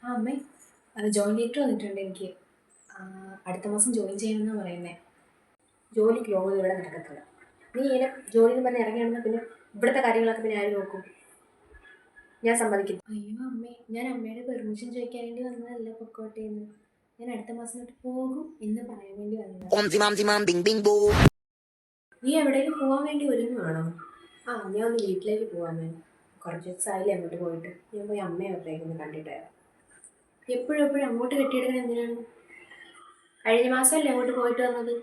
ആ അമ്മേ, join letter വന്നിട്ടുണ്ട് എനിക്ക്. അടുത്ത മാസം ജോയിൻ ചെയ്യണമെന്നാണ് പറയുന്നത്. ജോലിക്ക് പോകുന്നത് ഇവിടെ നടക്കത്തില്ല. നീ ഇങ്ങനെ ജോലി എന്ന് പറഞ്ഞ് ഇറങ്ങിയാണെന്നാൽ പിന്നെ ഇവിടുത്തെ കാര്യങ്ങളൊക്കെ പിന്നെ ആര് നോക്കും? ഞാൻ സമ്മതിക്കില്ല. അയ്യോ അമ്മേ, ഞാൻ അമ്മയുടെ പെർമിഷൻ ചോദിക്കാൻ വേണ്ടി വന്നതല്ല പൊക്കോട്ടെ എന്ന്. ഞാൻ അടുത്ത മാസം തൊട്ട് പോകും എന്ന് പറയാൻ വേണ്ടി വന്നതാണ്. നീ എവിടെയെങ്കിലും പോകാൻ വേണ്ടി ഒരുങ്ങുവാണോ? ഞാൻ ഒന്ന് വീട്ടിലേക്ക് പോകാമേ. കുറച്ച് ദിവസമായില്ലേ അങ്ങോട്ട് പോയിട്ട്. ഞാൻ പോയി അമ്മയെ അവിടേക്കൊന്ന് കണ്ടിട്ടായിരുന്നു. എപ്പോഴും എപ്പോഴും അങ്ങോട്ട് കെട്ടിയെടുക്കാൻ എന്തിനാണ്? കഴിഞ്ഞ മാസമല്ലേ അങ്ങോട്ട് പോയിട്ട് വന്നത്.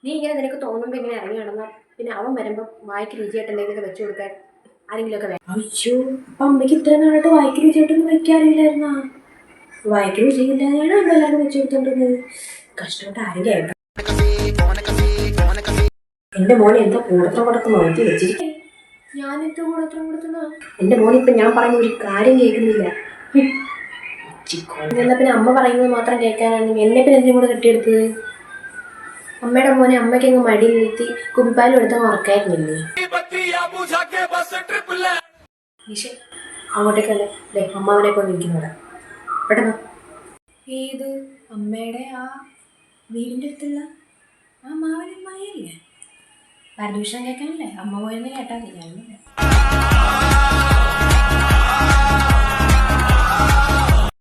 നീ ഇങ്ങനെ നിനക്ക് തോന്നുമ്പോൾ ഇങ്ങനെ ഇറങ്ങി നടന്നാൽ പിന്നെ അവൻ വരുമ്പോൾ വായിക്ക് രുചിയായിട്ട് എന്തെങ്കിലുമൊക്കെ വെച്ചു കൊടുക്കാൻ ആരെങ്കിലുമൊക്കെ വേണം. അയ്യോ, അപ്പം അമ്മയ്ക്ക് ഇത്ര നാളായിട്ട് വായിക്ക് രുചിയായിട്ടൊന്നും വെക്കാറില്ലായിരുന്നാ? വായിക്ക് രുചിയില്ലാതെയാണ് അമ്മ എല്ലാവർക്കും വെച്ചു കൊടുത്തോണ്ടിരുന്നത്. കഷ്ടപ്പെട്ട് ആരെങ്കിലും എന്റെ മോനെ എന്താ കൂടത്രം കൊടുത്ത് മാറ്റി വെച്ചിരിക്കും. ഞാനെന്തോ കൂടത്രം കൊടുത്തുന്ന എന്റെ മോനിപ്പം ഞാൻ പറയുന്ന ഒരു കാര്യം കേൾക്കുന്നില്ല. എന്നാ പിന്നെ അമ്മ പറയുന്നത് മാത്രം കേൾക്കാനാണെങ്കിൽ എന്നെ പിന്നെ എന്തിനും കൂടെ കെട്ടിയെടുത്തത്? അമ്മയുടെ മോനെ അമ്മയ്ക്ക് അങ്ങ് മടിയിൽ നിർത്തി കുപ്പിപ്പാലും എടുത്തങ്ങ് ഉറക്കായിരുന്നില്ലേ? അങ്ങോട്ടേക്കല്ലേ അമ്മാവനെ കൊണ്ട് ഇരിക്കുന്നവിടെ പെട്ടെന്ന്. ഏത് അമ്മയുടെ ആ വീടിൻ്റെ അടുത്തുള്ള ആ മാവനമ്മായല്ലേ? പരദൂഷണം കേൾക്കാനല്ലേ അമ്മ പോയെന്ന് കേട്ടാൽ മതി.